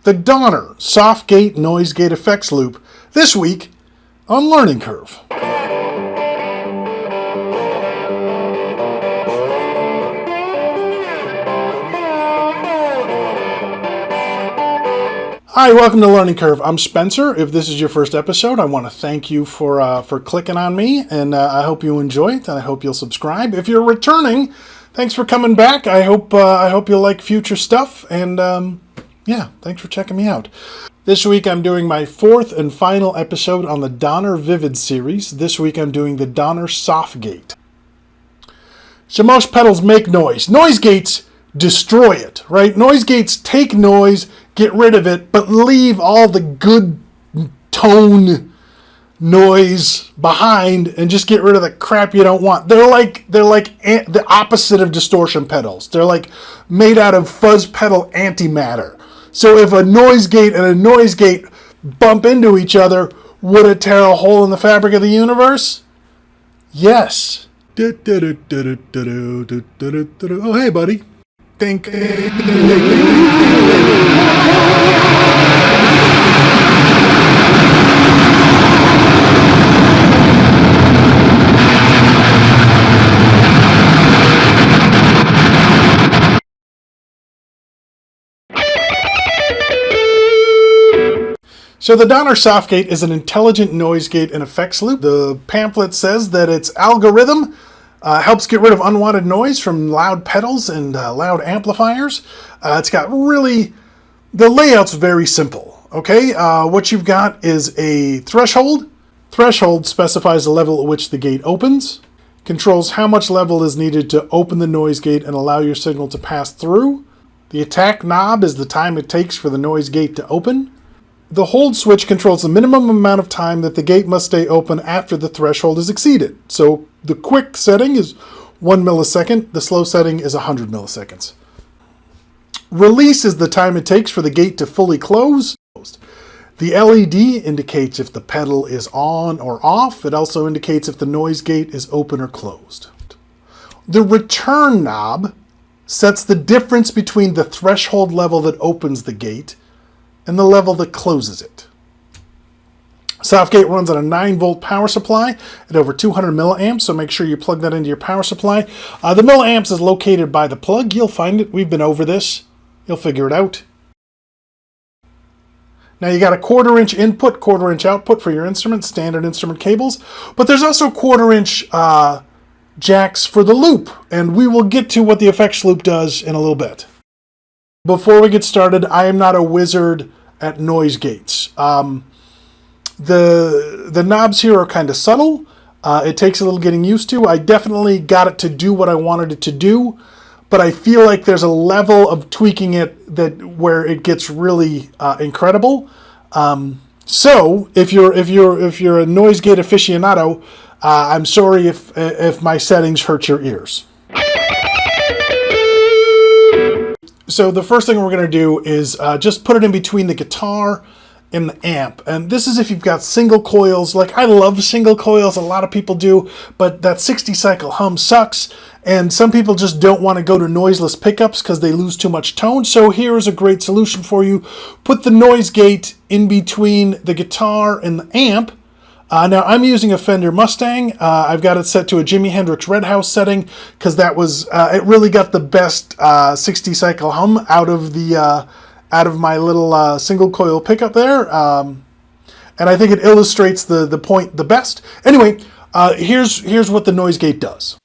the Donner Sophgate Noise Gate Effects Loop, this week on Learning Curve. Hi, welcome to Learning Curve. I'm Spencer. If this is your first episode, I want to thank you for clicking on me, and I hope you enjoy it, and I hope you'll subscribe. If you're returning, thanks for coming back. I hope you'll like future stuff, and yeah, thanks for checking me out. This week I'm doing my fourth and final episode on the Donner Vivid series. This week I'm doing the Donner Sophgate. So most pedals make noise. Noise gates destroy it, right? Noise gates take noise, get rid of it, but leave all the good tone noise behind and just get rid of the crap you don't want. They're like the opposite of distortion pedals. They're like made out of fuzz pedal antimatter. So if a noise gate and a noise gate bump into each other, would it tear a hole in the fabric of the universe? Yes. Oh, hey, buddy. Think. So the Donner Sophgate is an intelligent noise gate and effects loop. The pamphlet says that its algorithm helps get rid of unwanted noise from loud pedals and loud amplifiers. It's got the layout's very simple, okay? What you've got is a threshold. Threshold specifies the level at which the gate opens, controls how much level is needed to open the noise gate and allow your signal to pass through. The attack knob is the time it takes for the noise gate to open. The hold switch controls the minimum amount of time that the gate must stay open after the threshold is exceeded. So the quick setting is 1 millisecond, the slow setting is 100 milliseconds. Release is the time it takes for the gate to fully close. The LED indicates if the pedal is on or off. It also indicates if the noise gate is open or closed. The return knob sets the difference between the threshold level that opens the gate and the level that closes it. Sophgate runs on a 9-volt power supply at over 200 milliamps, so make sure you plug that into your power supply. The milliamps is located by the plug. You'll find it. We've been over this. You'll figure it out. Now you got a 1/4-inch input, 1/4-inch output for your instrument, standard instrument cables, but there's also 1/4-inch jacks for the loop, and we will get to what the effects loop does in a little bit. Before we get started, I am not a wizard at noise gates. The knobs here are kind of subtle. It takes a little getting used to. I definitely got it to do what I wanted it to do, but I feel like there's a level of tweaking it where it gets really incredible. So if you're a noise gate aficionado, I'm sorry if my settings hurt your ears. So the first thing we're going to do is just put it in between the guitar and the amp. And this is if you've got single coils. Like, I love single coils, a lot of people do, but that 60 cycle hum sucks. And some people just don't want to go to noiseless pickups because they lose too much tone. So here is a great solution for you. Put the noise gate in between the guitar and the amp. Now I'm using a Fender Mustang. I've got it set to a Jimi Hendrix Red House setting because that was it really got the best 60 cycle hum out of my little single coil pickup there, and I think it illustrates the point the best. Anyway, here's what the noise gate does.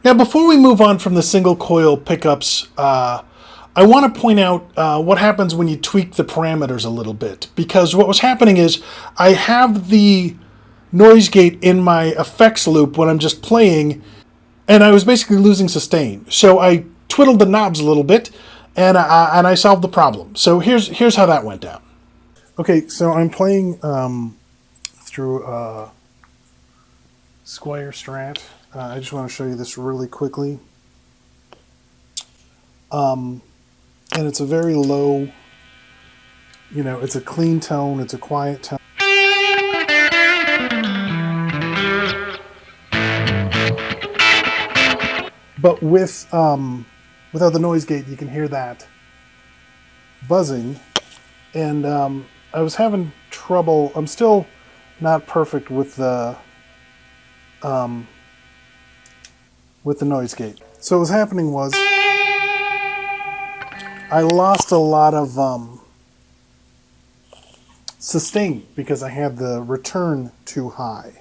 Now, before we move on from the single coil pickups, I want to point out what happens when you tweak the parameters a little bit. Because what was happening is I have the noise gate in my effects loop when I'm just playing, and I was basically losing sustain. So I twiddled the knobs a little bit, and I solved the problem. So here's how that went down. Okay, so I'm playing through Squire Strat. I just want to show you this really quickly. And it's a very low, it's a clean tone, it's a quiet tone. But without the noise gate, you can hear that buzzing. And I was having trouble. I'm still not perfect with the noise gate. So what was happening was I lost a lot of sustain because I had the return too high.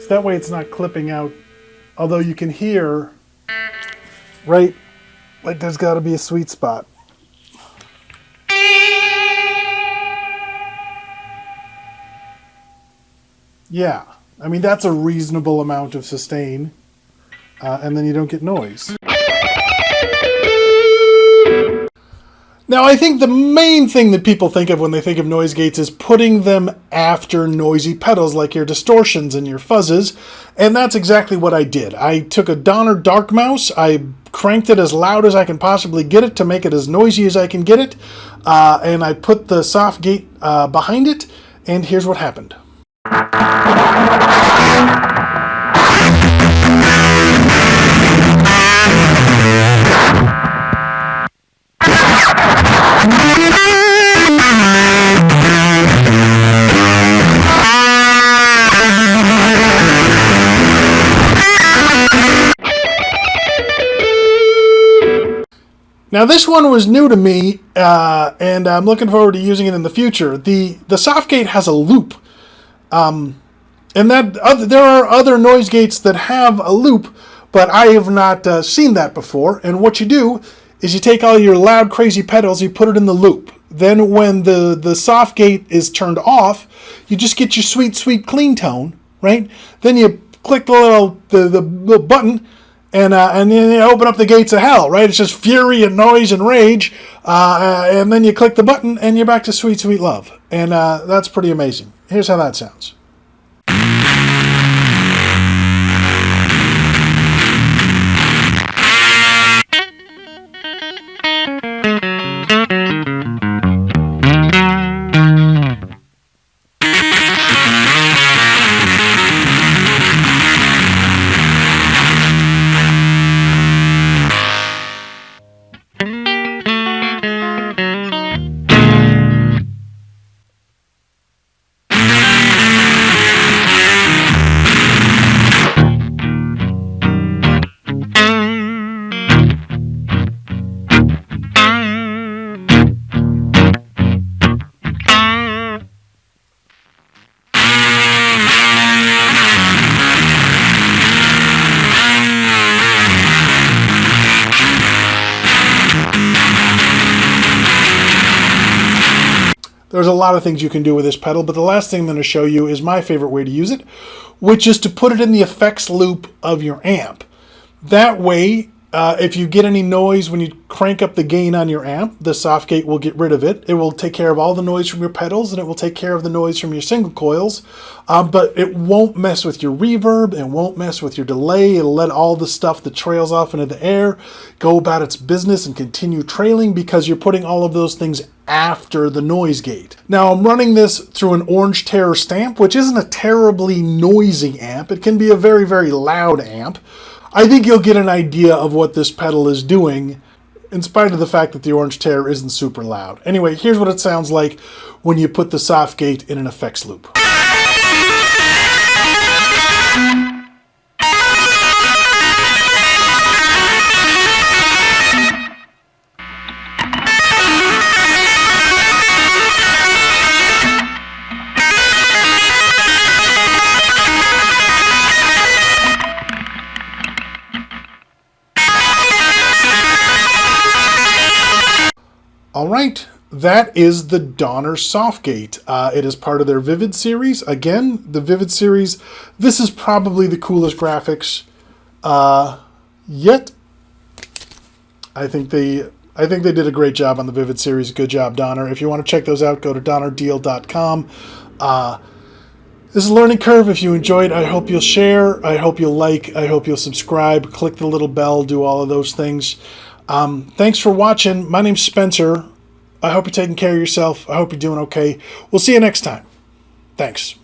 That way it's not clipping out, although you can hear, right, like there's got to be a sweet spot. Yeah, I mean that's a reasonable amount of sustain, and then you don't get noise. Now, I think the main thing that people think of when they think of noise gates is putting them after noisy pedals like your distortions and your fuzzes, and that's exactly what I did. I took a Donner Dark Mouse, I cranked it as loud as I can possibly get it to make it as noisy as I can get it, and I put the Sophgate behind it, and here's what happened. Now this one was new to me, and I'm looking forward to using it in the future. The Sophgate has a loop, and there are other noise gates that have a loop, but I have not seen that before. And what you do is you take all your loud, crazy pedals, you put it in the loop. Then when the Sophgate is turned off, you just get your sweet, sweet clean tone, right? Then you click the little button, and then you open up the gates of hell, right? It's just fury and noise and rage, and then you click the button, and you're back to sweet, sweet love. And that's pretty amazing. Here's how that sounds. There's a lot of things you can do with this pedal, but the last thing I'm going to show you is my favorite way to use it, which is to put it in the effects loop of your amp. That way, if you get any noise when you crank up the gain on your amp, the Sophgate will get rid of it. It will take care of all the noise from your pedals, and it will take care of the noise from your single coils, but it won't mess with your reverb, it won't mess with your delay. It'll let all the stuff that trails off into the air go about its business and continue trailing because you're putting all of those things after the noise gate. Now I'm running this through an Orange Terror stamp, which isn't a terribly noisy amp. It can be a very, very loud amp. I think you'll get an idea of what this pedal is doing, in spite of the fact that the Orange Terror isn't super loud. Anyway, here's what it sounds like when you put the Sophgate in an effects loop. All right, that is the Donner Sophgate. It is part of their Vivid series. Again, the Vivid series, this is probably the coolest graphics yet. I think they did a great job on the Vivid series. Good job, Donner. If you want to check those out, go to donnerdeal.com. This is a learning curve. If you enjoyed, I hope you'll share. I hope you'll like. I hope you'll subscribe. Click the little bell. Do all of those things. Thanks for watching. My name's Spencer. I hope you're taking care of yourself. I hope you're doing okay. We'll see you next time. Thanks.